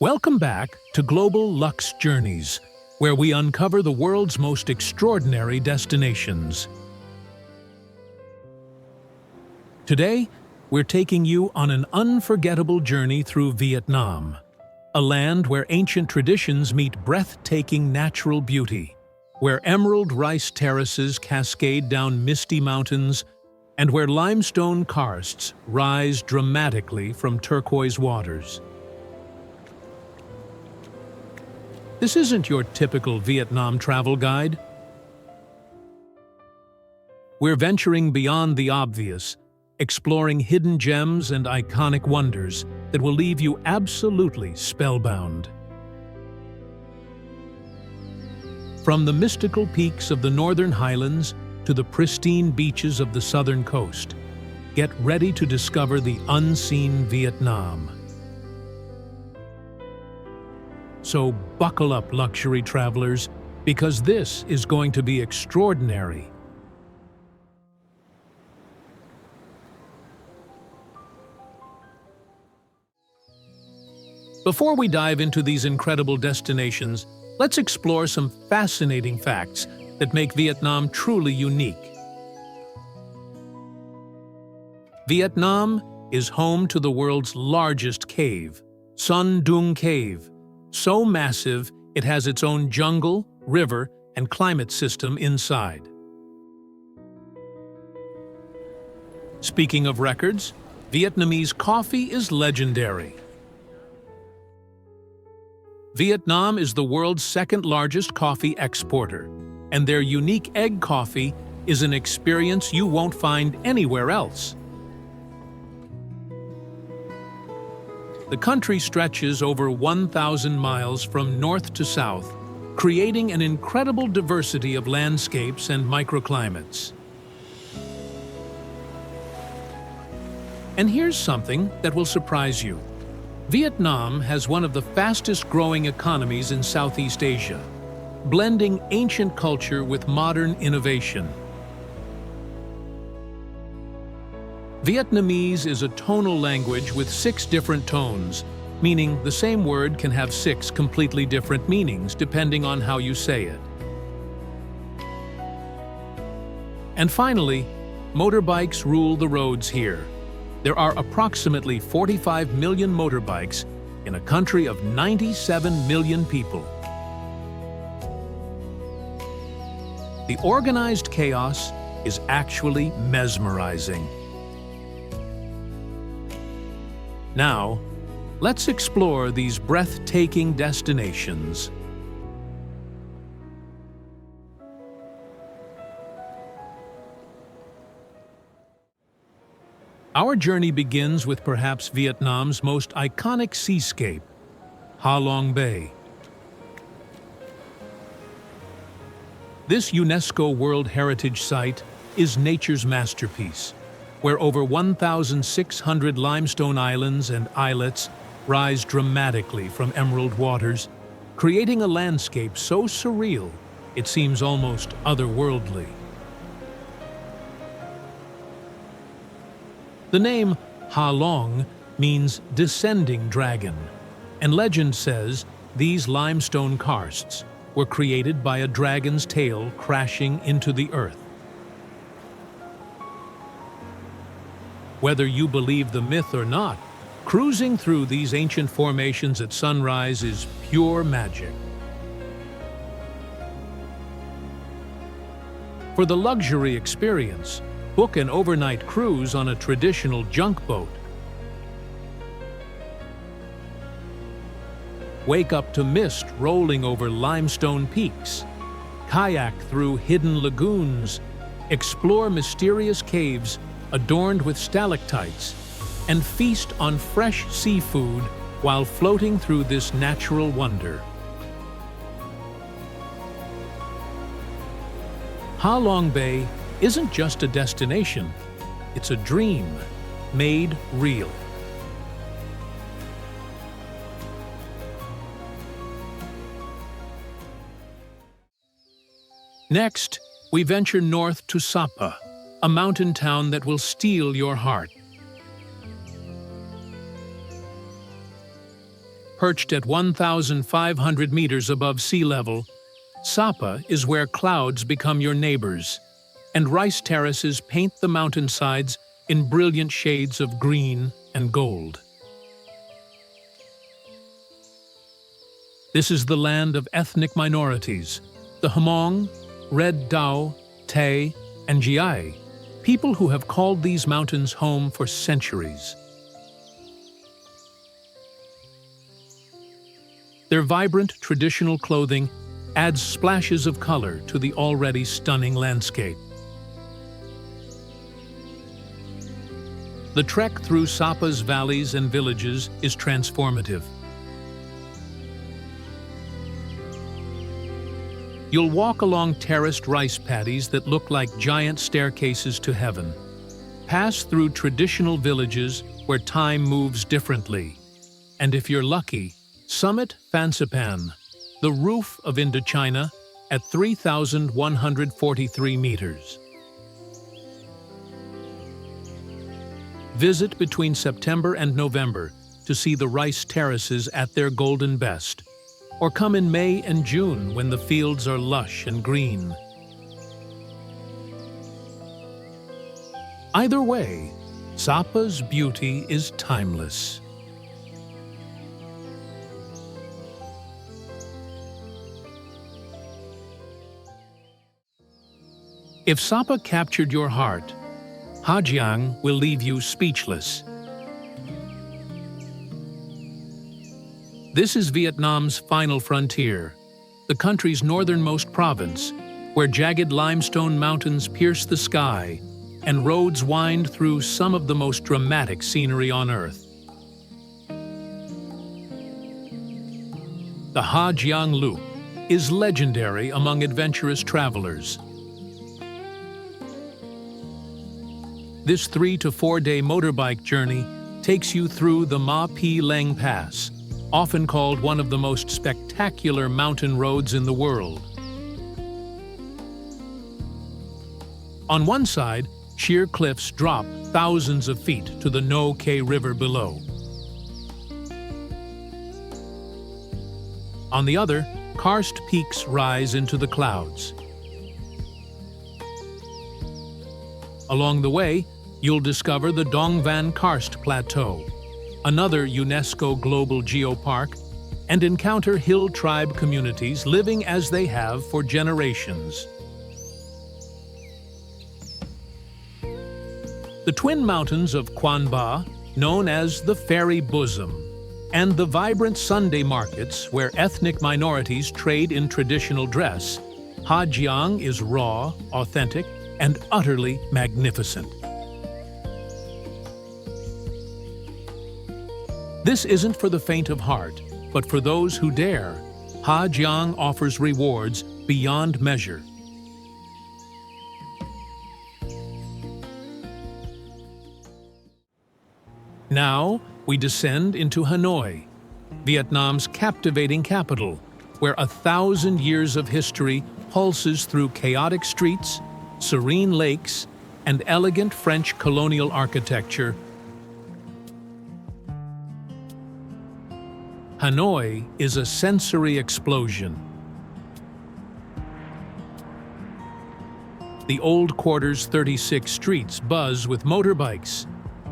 Welcome back to Global Luxe Journeys, where we uncover the world's most extraordinary destinations. Today, we're taking you on an unforgettable journey through Vietnam, a land where ancient traditions meet breathtaking natural beauty, where emerald rice terraces cascade down misty mountains, and where limestone karsts rise dramatically from turquoise waters. This isn't your typical Vietnam travel guide. We're venturing beyond the obvious, exploring hidden gems and iconic wonders that will leave you absolutely spellbound. From the mystical peaks of the northern highlands to the pristine beaches of the southern coast, get ready to discover the unseen Vietnam. So buckle up, luxury travelers, because this is going to be extraordinary. Before we dive into these incredible destinations, let's explore some fascinating facts that make Vietnam truly unique. Vietnam is home to the world's largest cave, Son Doong Cave. So massive, it has its own jungle, river, and climate system inside. Speaking of records, Vietnamese coffee is legendary. Vietnam is the world's second-largest coffee exporter, and their unique egg coffee is an experience you won't find anywhere else. The country stretches over 1,000 miles from north to south, creating an incredible diversity of landscapes and microclimates. And here's something that will surprise you. Vietnam has one of the fastest-growing economies in Southeast Asia, blending ancient culture with modern innovation. Vietnamese is a tonal language with 6 different tones, meaning the same word can have 6 completely different meanings depending on how you say it. And finally, motorbikes rule the roads here. There are approximately 45 million motorbikes in a country of 97 million people. The organized chaos is actually mesmerizing. Now, let's explore these breathtaking destinations. Our journey begins with perhaps Vietnam's most iconic seascape, Halong Bay. This UNESCO World Heritage Site is nature's masterpiece, where over 1,600 limestone islands and islets rise dramatically from emerald waters, creating a landscape so surreal it seems almost otherworldly. The name Halong means descending dragon, and legend says these limestone karsts were created by a dragon's tail crashing into the earth. Whether you believe the myth or not, cruising through these ancient formations at sunrise is pure magic. For the luxury experience, book an overnight cruise on a traditional junk boat. Wake up to mist rolling over limestone peaks, kayak through hidden lagoons, explore mysterious caves adorned with stalactites, and feast on fresh seafood while floating through this natural wonder. Halong Bay isn't just a destination, it's a dream made real. Next, we venture north to Sapa, a mountain town that will steal your heart. Perched at 1,500 meters above sea level, Sapa is where clouds become your neighbors, and rice terraces paint the mountainsides in brilliant shades of green and gold. This is the land of ethnic minorities, the Halong, Red Dao, Tay, and Giai, people who have called these mountains home for centuries. Their vibrant traditional clothing adds splashes of color to the already stunning landscape. The trek through Sapa's valleys and villages is transformative. You'll walk along terraced rice paddies that look like giant staircases to heaven. Pass through traditional villages where time moves differently. And if you're lucky, summit Fansipan, the roof of Indochina, at 3,143 meters. Visit between September and November to see the rice terraces at their golden best, or come in May and June when the fields are lush and green. Either way, Sapa's beauty is timeless. If Sapa captured your heart, Ha Giang will leave you speechless. This is Vietnam's final frontier, the country's northernmost province, where jagged limestone mountains pierce the sky and roads wind through some of the most dramatic scenery on Earth. The Ha Giang Loop is legendary among adventurous travelers. This 3 to 4 day motorbike journey takes you through the Ma Pi Leng Pass, often called one of the most spectacular mountain roads in the world. On one side, sheer cliffs drop thousands of feet to the No Kay River below. On the other, karst peaks rise into the clouds. Along the way, you'll discover the Dong Van Karst Plateau, another UNESCO Global Geopark, and encounter hill tribe communities living as they have for generations. The twin mountains of Quan Ba, known as the Fairy Bosom, and the vibrant Sunday markets where ethnic minorities trade in traditional dress, Ha Giang is raw, authentic, and utterly magnificent. This isn't for the faint of heart, but for those who dare. Ha Giang offers rewards beyond measure. Now, we descend into Hanoi, Vietnam's captivating capital, where 1,000 years of history pulses through chaotic streets, serene lakes, and elegant French colonial architecture. Hanoi is a sensory explosion. The old quarter's 36 streets buzz with motorbikes,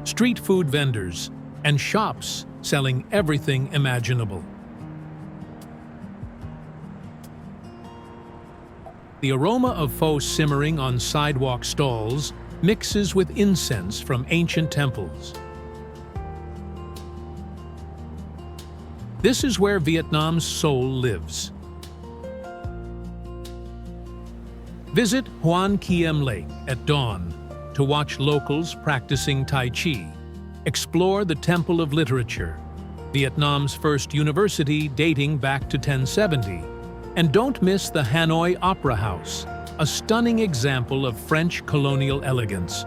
street food vendors, and shops selling everything imaginable. The aroma of pho simmering on sidewalk stalls mixes with incense from ancient temples. This is where Vietnam's soul lives. Visit Hoan Kiem Lake at dawn to watch locals practicing Tai Chi. Explore the Temple of Literature, Vietnam's first university dating back to 1070. And don't miss the Hanoi Opera House, a stunning example of French colonial elegance.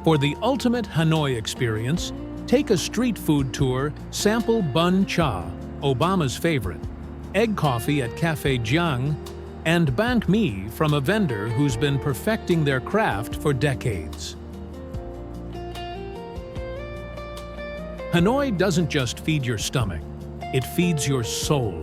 For the ultimate Hanoi experience, take a street food tour, sample bun cha, Obama's favorite, egg coffee at Cafe Giang, and banh mi from a vendor who's been perfecting their craft for decades. Hanoi doesn't just feed your stomach, it feeds your soul.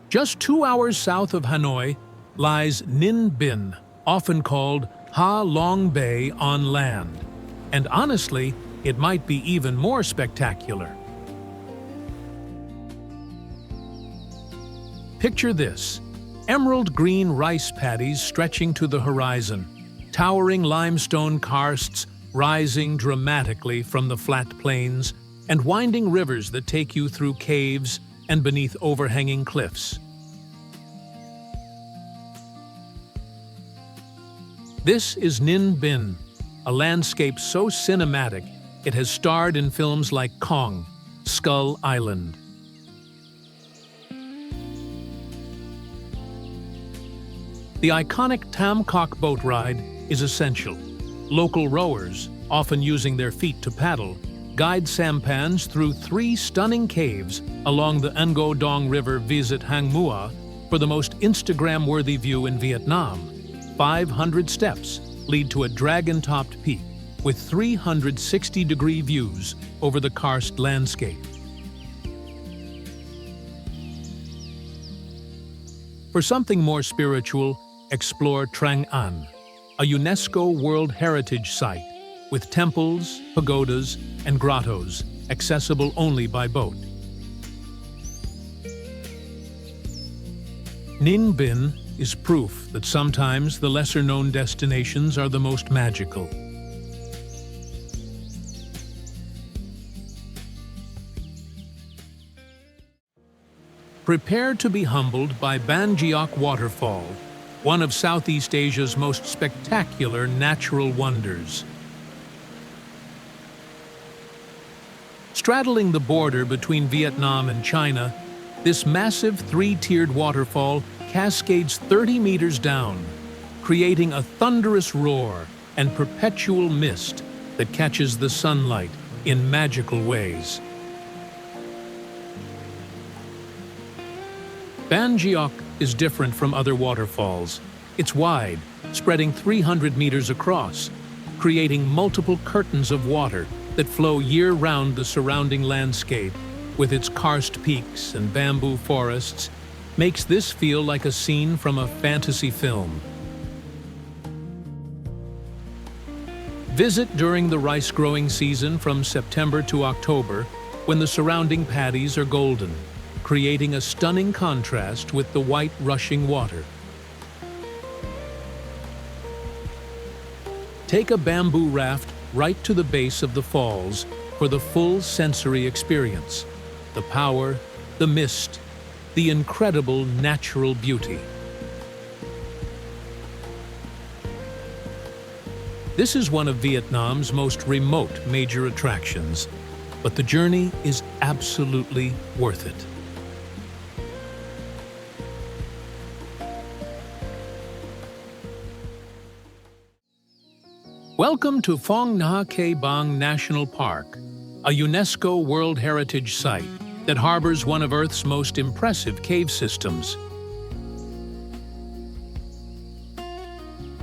Just 2 hours south of Hanoi lies Ninh Binh, often called Halong Bay on land. And honestly, it might be even more spectacular. Picture this: emerald green rice paddies stretching to the horizon, towering limestone karsts rising dramatically from the flat plains, and winding rivers that take you through caves and beneath overhanging cliffs. This is Ninh Binh, a landscape so cinematic it has starred in films like Fong, Skull Island. The iconic Tam Kok boat ride is essential. Local rowers, often using their feet to paddle, guide sampans through 3 stunning caves along the Ngo Dong River. Visit Hang Mua for the most Instagram-worthy view in Vietnam. 500 steps lead to a dragon-topped peak with 360-degree views over the karst landscape. For something more spiritual, explore Trang An, a UNESCO World Heritage Site with temples, pagodas, and grottos accessible only by boat. Ninh Binh is proof that sometimes the lesser-known destinations are the most magical. Prepare to be humbled by Ban Geok Waterfall, one of Southeast Asia's most spectacular natural wonders. Straddling the border between Vietnam and China, this massive 3-tiered waterfall cascades 30 meters down, creating a thunderous roar and perpetual mist that catches the sunlight in magical ways. Ban Geok is different from other waterfalls. It's wide, spreading 300 meters across, creating multiple curtains of water that flow year-round the surrounding landscape, with its karst peaks and bamboo forests, makes this feel like a scene from a fantasy film. Visit during the rice growing season from September to October, when the surrounding paddies are golden, creating a stunning contrast with the white rushing water. Take a bamboo raft right to the base of the falls for the full sensory experience: the power, the mist, the incredible natural beauty. This is one of Vietnam's most remote major attractions, but the journey is absolutely worth it. Welcome to Phong Nha Ke Bang National Park, a UNESCO World Heritage Site that harbors one of Earth's most impressive cave systems.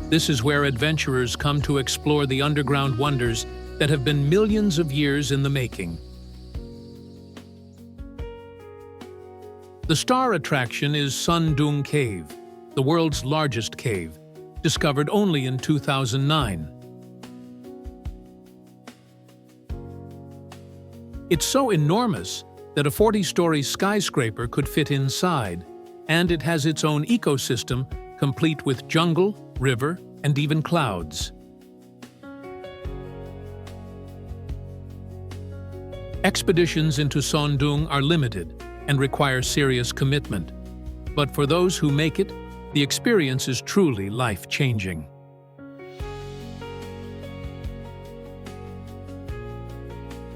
This is where adventurers come to explore the underground wonders that have been millions of years in the making. The star attraction is Son Doong Cave, the world's largest cave, discovered only in 2009. It's so enormous that a 40-story skyscraper could fit inside, and it has its own ecosystem, complete with jungle, river, and even clouds. Expeditions into Son Doong are limited and require serious commitment, but for those who make it, the experience is truly life-changing.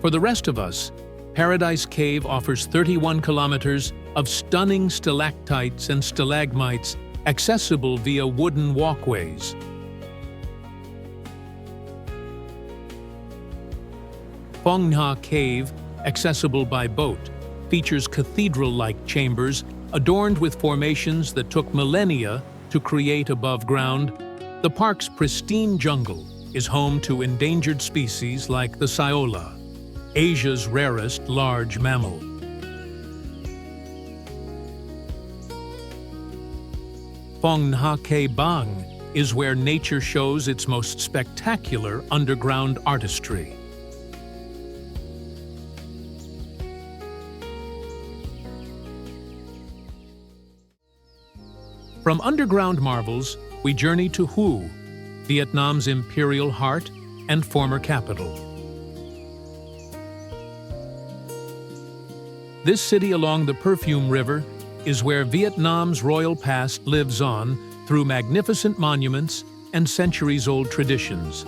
For the rest of us, Paradise Cave offers 31 kilometers of stunning stalactites and stalagmites accessible via wooden walkways. Phong Nha Cave, accessible by boat, features cathedral-like chambers adorned with formations that took millennia to create above ground, the park's pristine jungle is home to endangered species like the saola, Asia's rarest large mammal. Fong Bang is where nature shows its most spectacular underground artistry. From underground marvels, we journey to Hue, Vietnam's imperial heart and former capital. This city along the Perfume River is where Vietnam's royal past lives on through magnificent monuments and centuries-old traditions.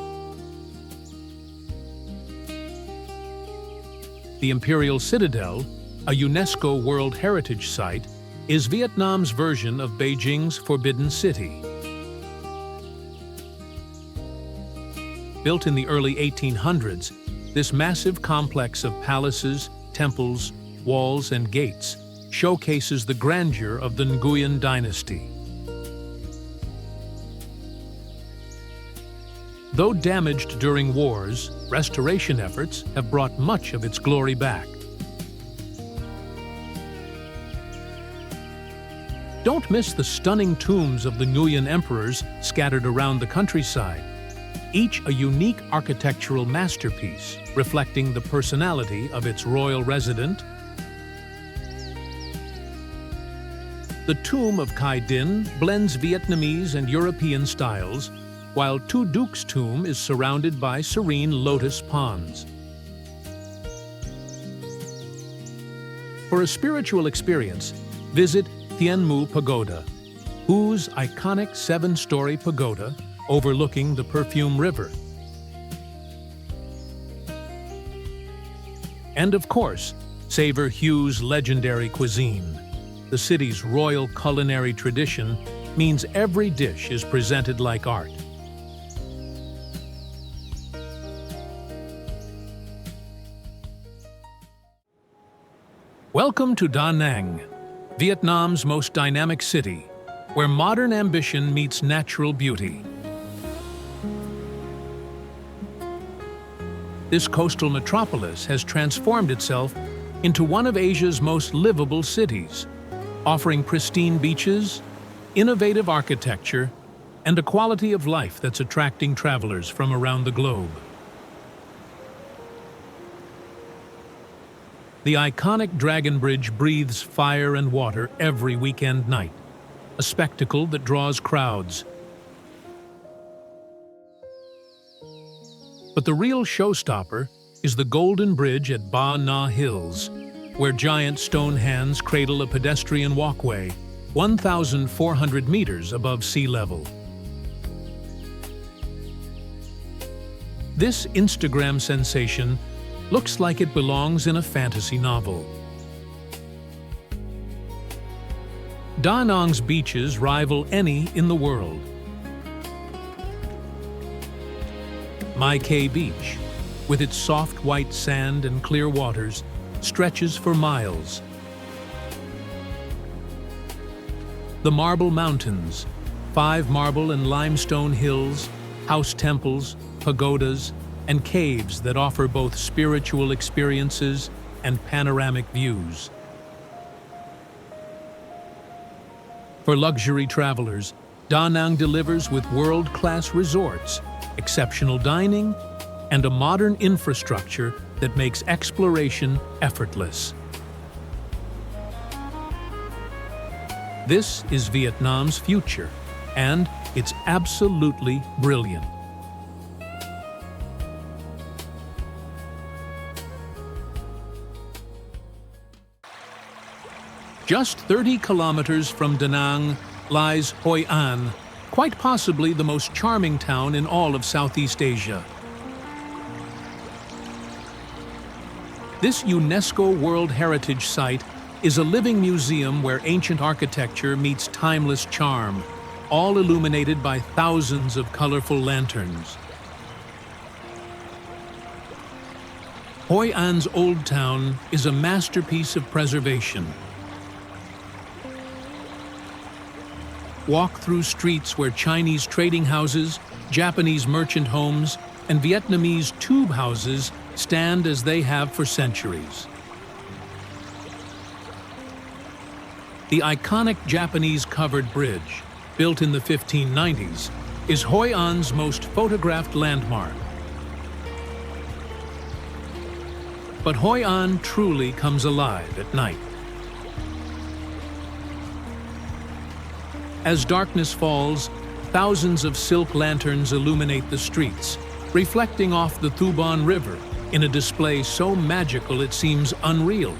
The Imperial Citadel, a UNESCO World Heritage Site, is Vietnam's version of Beijing's Forbidden City. Built in the early 1800s, this massive complex of palaces, temples, walls, and gates showcases the grandeur of the Nguyen dynasty. Though damaged during wars, restoration efforts have brought much of its glory back. Don't miss the stunning tombs of the Nguyen emperors scattered around the countryside, each a unique architectural masterpiece reflecting the personality of its royal resident. The tomb of Khai Dinh blends Vietnamese and European styles, while Tu Duc's tomb is surrounded by serene lotus ponds. For a spiritual experience, visit Thien Mu Pagoda, Hue's iconic 7-story pagoda overlooking the Perfume River. And of course, savor Hue's legendary cuisine. The city's royal culinary tradition means every dish is presented like art. Welcome to Da Nang, Vietnam's most dynamic city, where modern ambition meets natural beauty. This coastal metropolis has transformed itself into one of Asia's most livable cities, offering pristine beaches, innovative architecture, and a quality of life that's attracting travelers from around the globe. The iconic Dragon Bridge breathes fire and water every weekend night, a spectacle that draws crowds. But the real showstopper is the Golden Bridge at Ba Na Hills, where giant stone hands cradle a pedestrian walkway 1,400 meters above sea level. This Instagram sensation looks like it belongs in a fantasy novel. Da Nang's beaches rival any in the world. Mai Khe Beach, with its soft white sand and clear waters, stretches for miles. The Marble Mountains, 5 marble and limestone hills, house temples, pagodas, and caves that offer both spiritual experiences and panoramic views. For luxury travelers, Da Nang delivers with world-class resorts, exceptional dining, and a modern infrastructure that makes exploration effortless. This is Vietnam's future, and it's absolutely brilliant. Just 30 kilometers from Da Nang lies Hoi An, quite possibly the most charming town in all of Southeast Asia. This UNESCO World Heritage Site is a living museum where ancient architecture meets timeless charm, all illuminated by thousands of colorful lanterns. Hoi An's old town is a masterpiece of preservation. Walk through streets where Chinese trading houses, Japanese merchant homes, and Vietnamese tube houses stand as they have for centuries. The iconic Japanese covered bridge, built in the 1590s, is Hoi An's most photographed landmark. But Hoi An truly comes alive at night. As darkness falls, thousands of silk lanterns illuminate the streets, reflecting off the Thu Bon River in a display so magical it seems unreal.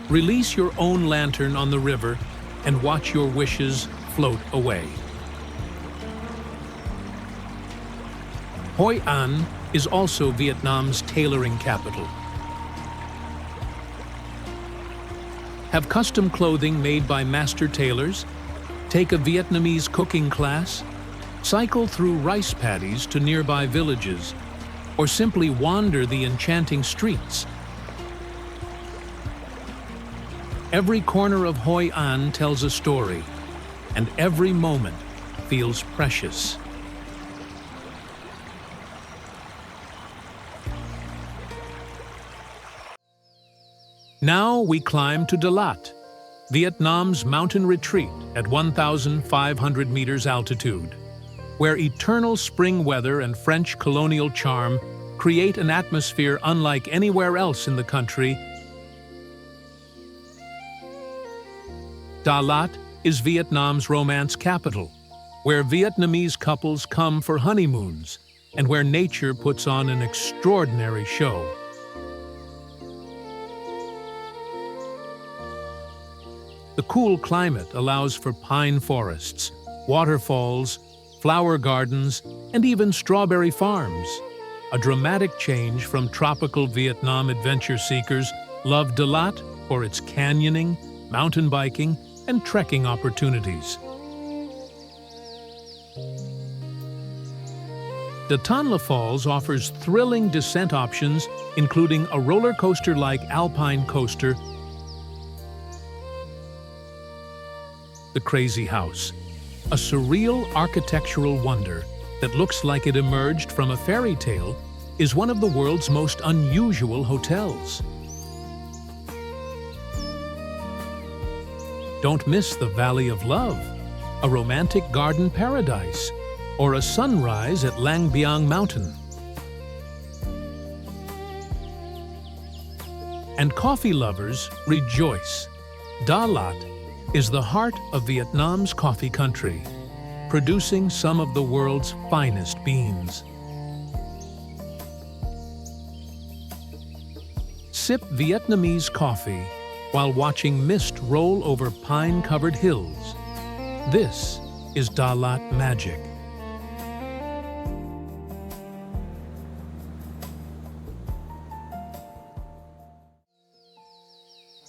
Release your own lantern on the river and watch your wishes float away. Hoi An is also Vietnam's tailoring capital. Have custom clothing made by master tailors, take a Vietnamese cooking class, cycle through rice paddies to nearby villages, or simply wander the enchanting streets. Every corner of Hoi An tells a story, and every moment feels precious. Now we climb to Dalat, Vietnam's mountain retreat at 1,500 meters altitude, where eternal spring weather and French colonial charm create an atmosphere unlike anywhere else in the country. Dalat is Vietnam's romance capital, where Vietnamese couples come for honeymoons and where nature puts on an extraordinary show. The cool climate allows for pine forests, waterfalls, flower gardens, and even strawberry farms. A dramatic change from tropical Vietnam adventure seekers love Dalat for its canyoning, mountain biking, and trekking opportunities. The Tan La Falls offers thrilling descent options, including a roller coaster-like alpine coaster, the Crazy House, a surreal architectural wonder that looks like it emerged from a fairy tale, is one of the world's most unusual hotels. Don't miss the Valley of Love, a romantic garden paradise, or a sunrise at Lang Biang Mountain. And coffee lovers, rejoice! Dalat is the heart of Vietnam's coffee country, producing some of the world's finest beans. Sip Vietnamese coffee while watching mist roll over pine-covered hills. This is Dalat magic.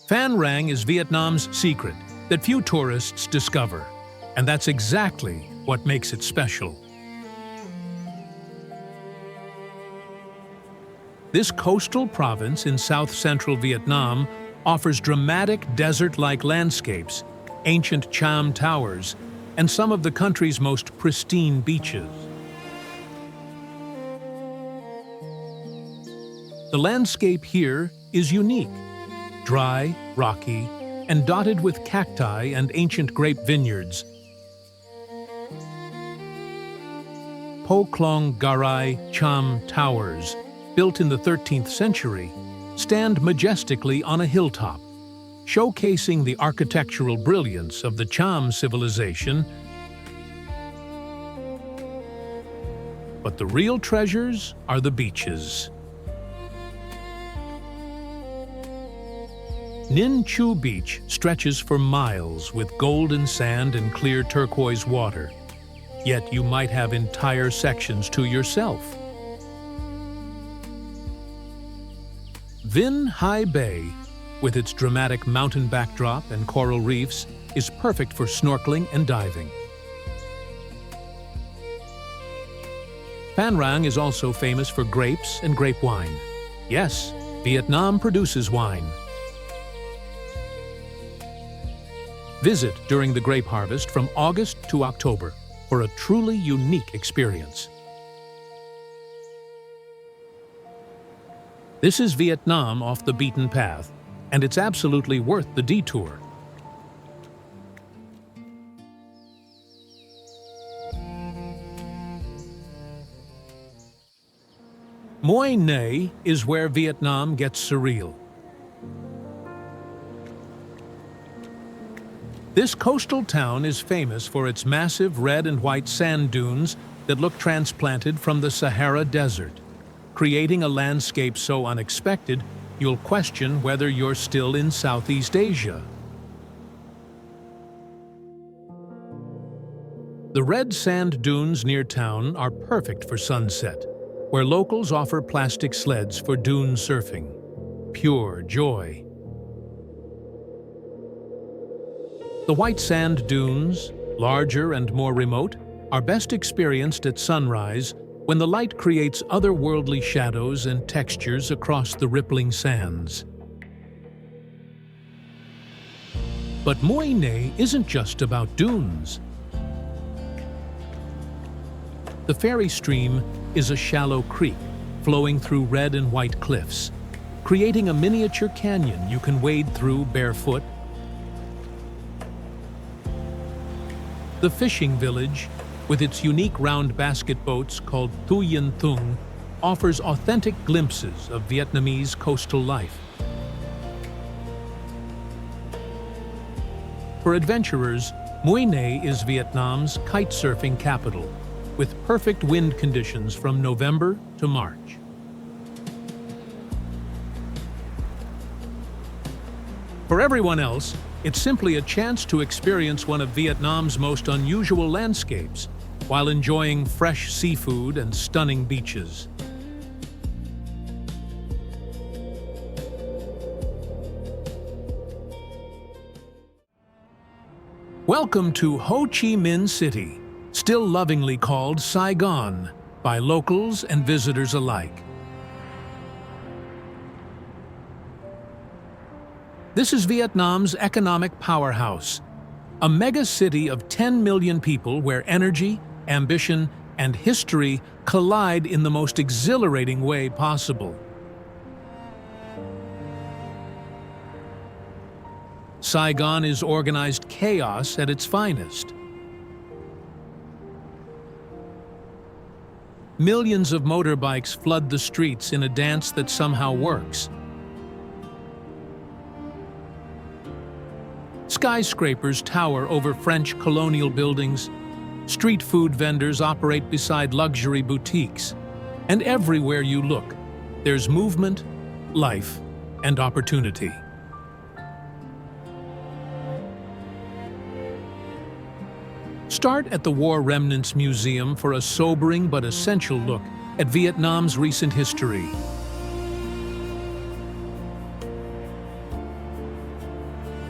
Phan Rang is Vietnam's secret that few tourists discover, and that's exactly what makes it special. This coastal province in south-central Vietnam offers dramatic desert-like landscapes, ancient Cham towers, and some of the country's most pristine beaches. The landscape here is unique, dry, rocky, and dotted with cacti and ancient grape vineyards. Po Klong Garai Cham Towers, built in the 13th century, stand majestically on a hilltop, showcasing the architectural brilliance of the Cham civilization. But the real treasures are the beaches. Ninh Chu Beach stretches for miles with golden sand and clear turquoise water, yet you might have entire sections to yourself. Vinh Hai Bay, with its dramatic mountain backdrop and coral reefs, is perfect for snorkeling and diving. Phan Rang is also famous for grapes and grape wine. Yes, Vietnam produces wine. Visit during the grape harvest from August to October for a truly unique experience. This is Vietnam off the beaten path, and it's absolutely worth the detour. Mui Ne is where Vietnam gets surreal. This coastal town is famous for its massive red and white sand dunes that look transplanted from the Sahara Desert, creating a landscape so unexpected you'll question whether you're still in Southeast Asia. The red sand dunes near town are perfect for sunset, where locals offer plastic sleds for dune surfing. Pure joy. The white sand dunes, larger and more remote, are best experienced at sunrise when the light creates otherworldly shadows and textures across the rippling sands. But Mui Ne isn't just about dunes. The ferry stream is a shallow creek flowing through red and white cliffs, creating a miniature canyon you can wade through barefoot. The fishing village, with its unique round basket boats called Thu Yen Thung, offers authentic glimpses of Vietnamese coastal life. For adventurers, Mui Ne is Vietnam's kitesurfing capital, with perfect wind conditions from November to March. For everyone else, it's simply a chance to experience one of Vietnam's most unusual landscapes while enjoying fresh seafood and stunning beaches. Welcome to Ho Chi Minh City, still lovingly called Saigon by locals and visitors alike. This is Vietnam's economic powerhouse, a mega city of 10 million people where energy, ambition, and history collide in the most exhilarating way possible. Saigon is organized chaos at its finest. Millions of motorbikes flood the streets in a dance that somehow works. Skyscrapers tower over French colonial buildings, street food vendors operate beside luxury boutiques, and everywhere you look, there's movement, life, and opportunity. Start at the War Remnants Museum for a sobering but essential look at Vietnam's recent history.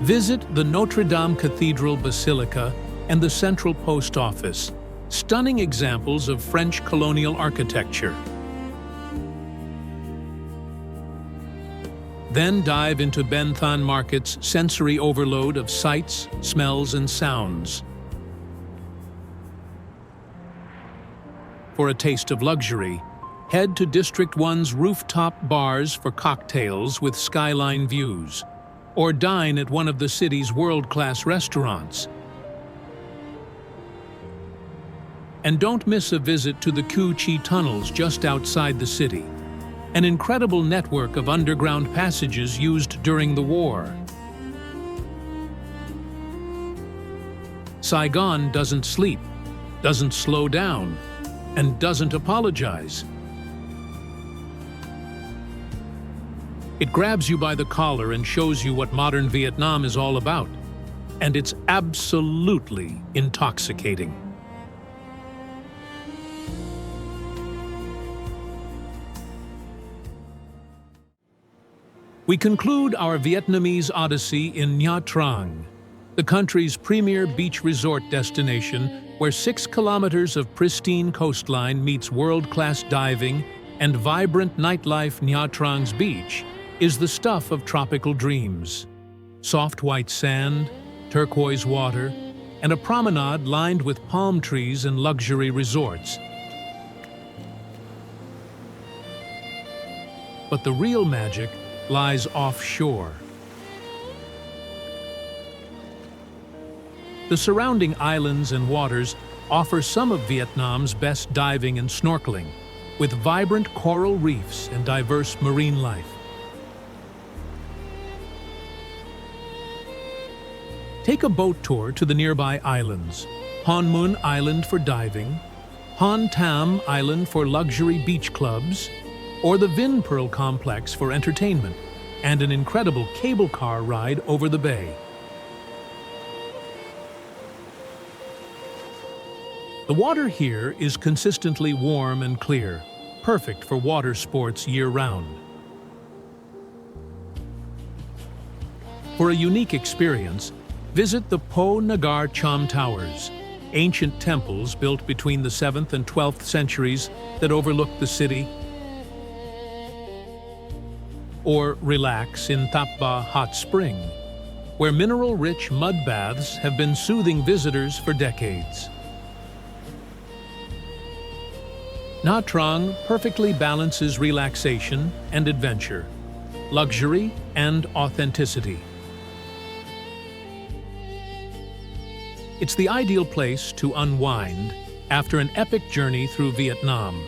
Visit the Notre Dame Cathedral Basilica and the Central Post Office, stunning examples of French colonial architecture. Then dive into Ben Thanh Market's sensory overload of sights, smells, and sounds. For a taste of luxury, head to District 1's rooftop bars for cocktails with skyline views, or dine at one of the city's world-class restaurants. And don't miss a visit to the Cu Chi tunnels just outside the city, an incredible network of underground passages used during the war. Saigon doesn't sleep, doesn't slow down, and doesn't apologize. It grabs you by the collar and shows you what modern Vietnam is all about. And it's absolutely intoxicating. We conclude our Vietnamese odyssey in Nha Trang, the country's premier beach resort destination where 6 kilometers of pristine coastline meets world-class diving and vibrant nightlife. Nha Trang's beach is the stuff of tropical dreams. Soft white sand, turquoise water, and a promenade lined with palm trees and luxury resorts. But the real magic lies offshore. The surrounding islands and waters offer some of Vietnam's best diving and snorkeling, with vibrant coral reefs and diverse marine life. Take a boat tour to the nearby islands: Hon Mun Island for diving, Hon Tam Island for luxury beach clubs, or the Vin Pearl Complex for entertainment, and an incredible cable car ride over the bay. The water here is consistently warm and clear, perfect for water sports year-round. For a unique experience, visit the Po Nagar Cham Towers, ancient temples built between the 7th and 12th centuries that overlook the city. Or relax in Thap Ba Hot Spring, where mineral-rich mud baths have been soothing visitors for decades. Nha Trang perfectly balances relaxation and adventure, luxury and authenticity. It's the ideal place to unwind after an epic journey through Vietnam.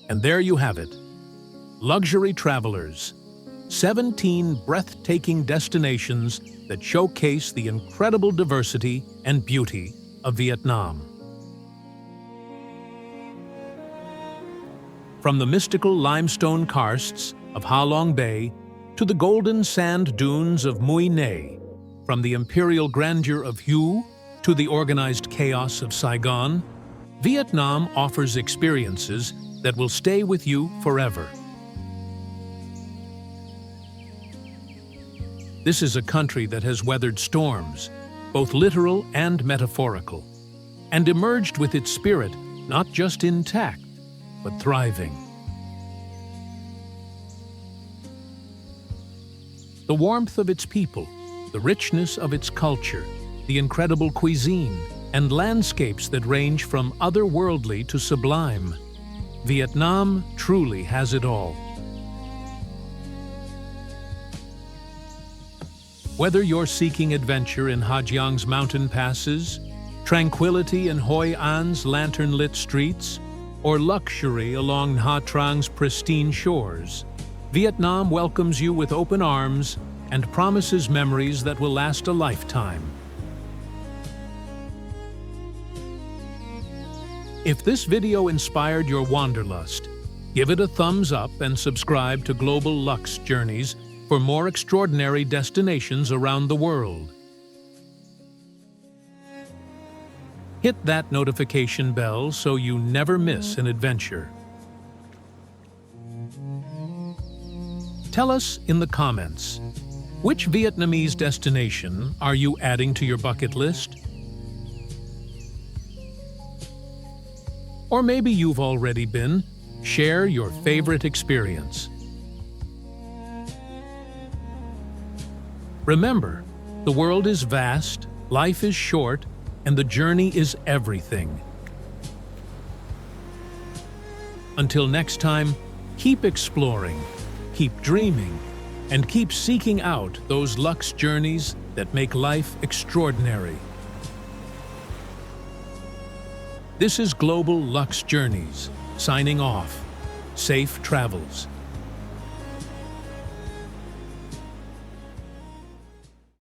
And there you have it, Luxury Travelers, 17 breathtaking destinations that showcase the incredible diversity and beauty of Vietnam. From the mystical limestone karsts of Halong Bay to the golden sand dunes of Mui Ne, from the imperial grandeur of Hue to the organized chaos of Saigon, Vietnam offers experiences that will stay with you forever. This is a country that has weathered storms, both literal and metaphorical, and emerged with its spirit not just intact, but thriving. The warmth of its people, the richness of its culture, the incredible cuisine, and landscapes that range from otherworldly to sublime. Vietnam truly has it all. Whether you're seeking adventure in Ha Giang's mountain passes, tranquility in Hoi An's lantern-lit streets, or luxury along Nha Trang's pristine shores, Vietnam welcomes you with open arms and promises memories that will last a lifetime. If this video inspired your wanderlust, give it a thumbs up and subscribe to Global Lux Journeys for more extraordinary destinations around the world. Hit that notification bell so you never miss an adventure. Tell us in the comments, which Vietnamese destination are you adding to your bucket list? Or maybe you've already been. Share your favorite experience. Remember, the world is vast, life is short, and the journey is everything. Until next time, keep exploring, keep dreaming, and keep seeking out those luxe journeys that make life extraordinary. This is Global Lux Journeys, signing off. Safe travels.